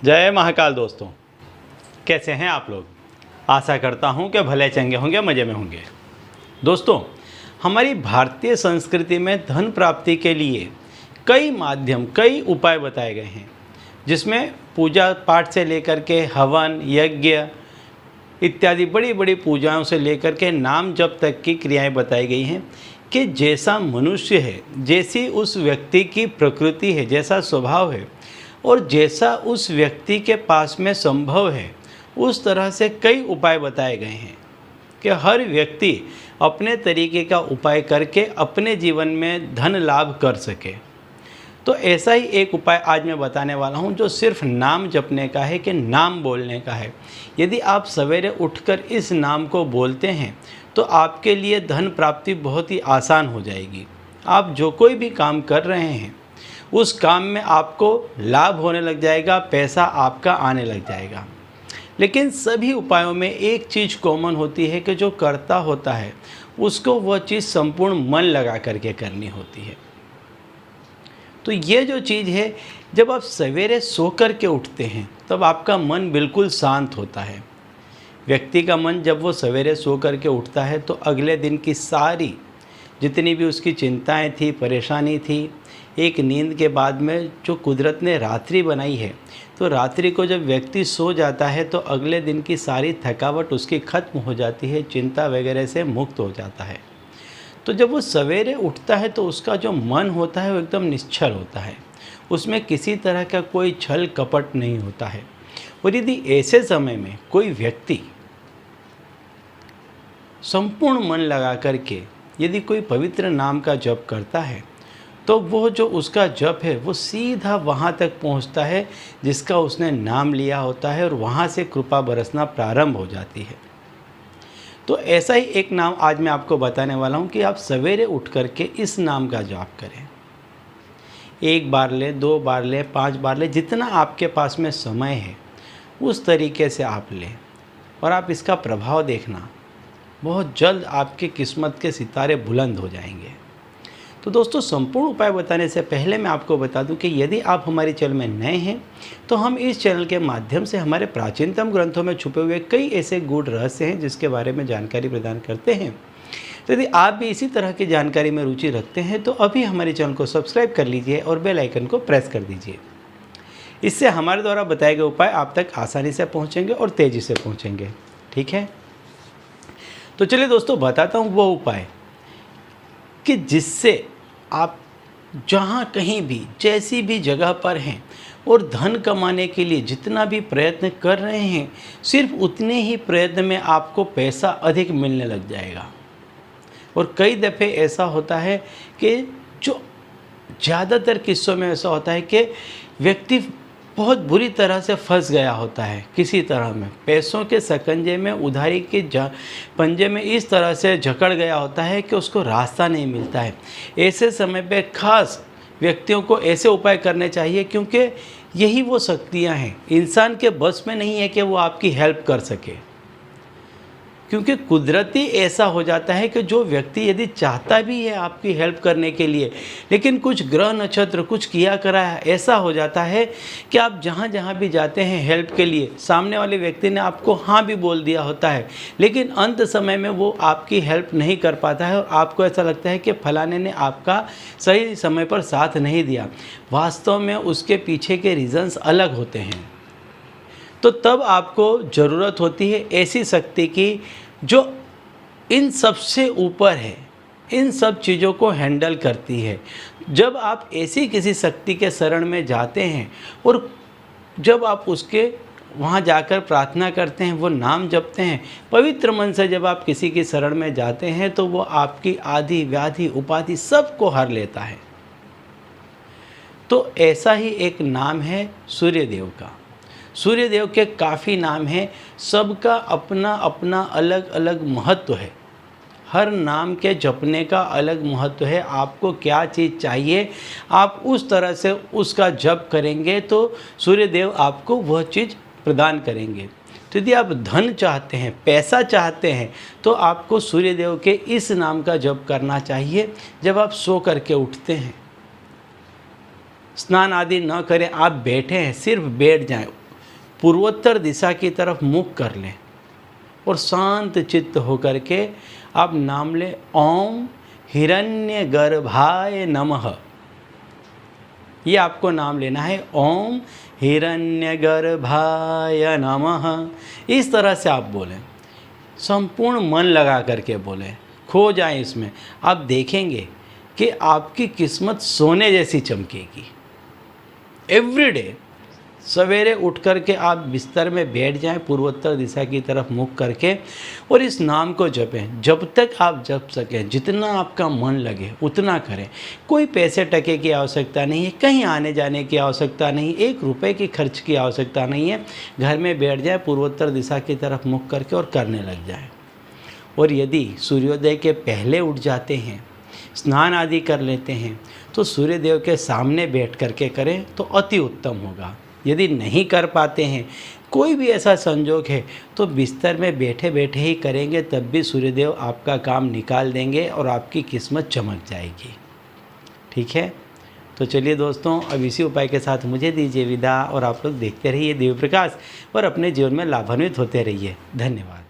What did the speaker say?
जय महाकाल दोस्तों, कैसे हैं आप लोग। आशा करता हूं कि भले चंगे होंगे, मज़े में होंगे। दोस्तों, हमारी भारतीय संस्कृति में धन प्राप्ति के लिए कई माध्यम, कई उपाय बताए गए हैं, जिसमें पूजा पाठ से लेकर के हवन, यज्ञ इत्यादि बड़ी बड़ी पूजाओं से लेकर के नाम जप तक की क्रियाएं बताई गई हैं कि जैसा मनुष्य है, जैसी उस व्यक्ति की प्रकृति है, जैसा स्वभाव है और जैसा उस व्यक्ति के पास में संभव है, उस तरह से कई उपाय बताए गए हैं कि हर व्यक्ति अपने तरीके का उपाय करके अपने जीवन में धन लाभ कर सके। तो ऐसा ही एक उपाय आज मैं बताने वाला हूं, जो सिर्फ नाम जपने का है, कि नाम बोलने का है। यदि आप सवेरे उठकर इस नाम को बोलते हैं तो आपके लिए धन प्राप्ति बहुत ही आसान हो जाएगी। आप जो कोई भी काम कर रहे हैं उस काम में आपको लाभ होने लग जाएगा, पैसा आपका आने लग जाएगा। लेकिन सभी उपायों में एक चीज़ कॉमन होती है कि जो करता होता है उसको वह चीज़ संपूर्ण मन लगा करके करनी होती है। तो ये जो चीज़ है, जब आप सवेरे सो कर के उठते हैं तब आपका मन बिल्कुल शांत होता है। व्यक्ति का मन जब वो सवेरे सो कर के उठता है तो अगले दिन की सारी जितनी भी उसकी चिंताएं थी, परेशानी थी, एक नींद के बाद में जो कुदरत ने रात्रि बनाई है, तो रात्रि को जब व्यक्ति सो जाता है तो अगले दिन की सारी थकावट उसकी ख़त्म हो जाती है, चिंता वगैरह से मुक्त हो जाता है। तो जब वो सवेरे उठता है तो उसका जो मन होता है वो एकदम निश्चल होता है, उसमें किसी तरह का कोई छल कपट नहीं होता है। और यदि ऐसे समय में कोई व्यक्ति संपूर्ण मन लगा करके यदि कोई पवित्र नाम का जप करता है तो वो जो उसका जप है वो सीधा वहाँ तक पहुँचता है जिसका उसने नाम लिया होता है, और वहाँ से कृपा बरसना प्रारंभ हो जाती है। तो ऐसा ही एक नाम आज मैं आपको बताने वाला हूँ कि आप सवेरे उठ कर के इस नाम का जाप करें। 1 बार लें, 2 बार लें, 5 बार लें, जितना आपके पास में समय है उस तरीके से आप लें, और आप इसका प्रभाव देखना, बहुत जल्द आपकी किस्मत के सितारे बुलंद हो जाएंगे। तो दोस्तों, संपूर्ण उपाय बताने से पहले मैं आपको बता दूं कि यदि आप हमारे चैनल में नए हैं तो हम इस चैनल के माध्यम से हमारे प्राचीनतम ग्रंथों में छुपे हुए कई ऐसे गूढ़ रहस्य हैं जिसके बारे में जानकारी प्रदान करते हैं। तो यदि आप भी इसी तरह की जानकारी में रुचि रखते हैं तो अभी हमारे चैनल को सब्सक्राइब कर लीजिए और बेल आइकन को प्रेस कर दीजिए। इससे हमारे द्वारा बताए गए उपाय आप तक आसानी से पहुँचेंगे और तेज़ी से पहुँचेंगे। ठीक है, तो चलिए दोस्तों, बताता हूँ वो उपाय कि जिससे आप जहाँ कहीं भी, जैसी भी जगह पर हैं और धन कमाने के लिए जितना भी प्रयत्न कर रहे हैं, सिर्फ उतने ही प्रयत्न में आपको पैसा अधिक मिलने लग जाएगा। और कई दफ़े ऐसा होता है कि जो ज़्यादातर किस्सों में ऐसा होता है कि व्यक्ति बहुत बुरी तरह से फंस गया होता है, किसी तरह में पैसों के शकंजे में, उधारी के पंजे में इस तरह से जकड़ गया होता है कि उसको रास्ता नहीं मिलता है। ऐसे समय पे खास व्यक्तियों को ऐसे उपाय करने चाहिए, क्योंकि यही वो शक्तियां हैं, इंसान के बस में नहीं है कि वो आपकी हेल्प कर सके। क्योंकि कुदरती ऐसा हो जाता है कि जो व्यक्ति यदि चाहता भी है आपकी हेल्प करने के लिए, लेकिन कुछ ग्रह नक्षत्र कुछ किया करा है, ऐसा हो जाता है कि आप जहाँ जहाँ भी जाते हैं हेल्प के लिए, सामने वाले व्यक्ति ने आपको हाँ भी बोल दिया होता है, लेकिन अंत समय में वो आपकी हेल्प नहीं कर पाता है और आपको ऐसा लगता है कि फलाने ने आपका सही समय पर साथ नहीं दिया। वास्तव में उसके पीछे के रीज़न्स अलग होते हैं। तो तब आपको ज़रूरत होती है ऐसी शक्ति की जो इन सब से ऊपर है, इन सब चीज़ों को हैंडल करती है। जब आप ऐसी किसी शक्ति के शरण में जाते हैं और जब आप उसके वहाँ जाकर प्रार्थना करते हैं, वो नाम जपते हैं, पवित्र मन से जब आप किसी की शरण में जाते हैं तो वो आपकी आदि व्याधि उपाधि सबको हर लेता है। तो ऐसा ही एक नाम है सूर्यदेव का। सूर्यदेव के काफ़ी नाम हैं, सबका अपना अपना अलग अलग महत्व है। हर नाम के जपने का अलग महत्व है। आपको क्या चीज़ चाहिए, आप उस तरह से उसका जप करेंगे तो सूर्यदेव आपको वह चीज़ प्रदान करेंगे। तो यदि आप धन चाहते हैं, पैसा चाहते हैं, तो आपको सूर्यदेव के इस नाम का जप करना चाहिए। जब आप सो करके उठते हैं, स्नान आदि न करें, आप बैठे हैं, सिर्फ बैठ जाएं, पूर्वोत्तर दिशा की तरफ मुख कर लें और शांत चित्त होकर के आप नाम लें, ओम हिरण्यगर्भाय नमः। ये आपको नाम लेना है, ओम हिरण्यगर्भाय नमः। इस तरह से आप बोलें, संपूर्ण मन लगा करके बोलें, खो जाएं इसमें। आप देखेंगे कि आपकी किस्मत सोने जैसी चमकेगी। एवरीडे सवेरे उठ कर के आप बिस्तर में बैठ जाएं, पूर्वोत्तर दिशा की तरफ मुख करके, और इस नाम को जपें जब तक आप जप सकें। जितना आपका मन लगे उतना करें। कोई पैसे टके की आवश्यकता नहीं है, कहीं आने जाने की आवश्यकता नहीं, 1 रुपये की खर्च की आवश्यकता नहीं है। घर में बैठ जाए, पूर्वोत्तर दिशा की तरफ मुख करके और करने लग जाए। और यदि सूर्योदय के पहले उठ जाते हैं, स्नान आदि कर लेते हैं, तो सूर्यदेव के सामने बैठ करके करें तो अति उत्तम होगा। यदि नहीं कर पाते हैं, कोई भी ऐसा संजोग है, तो बिस्तर में बैठे बैठे ही करेंगे, तब भी सूर्यदेव आपका काम निकाल देंगे और आपकी किस्मत चमक जाएगी। ठीक है, तो चलिए दोस्तों, अब इसी उपाय के साथ मुझे दीजिए विदा, और आप लोग देखते रहिए दिव्य प्रकाश और अपने जीवन में लाभान्वित होते रहिए। धन्यवाद।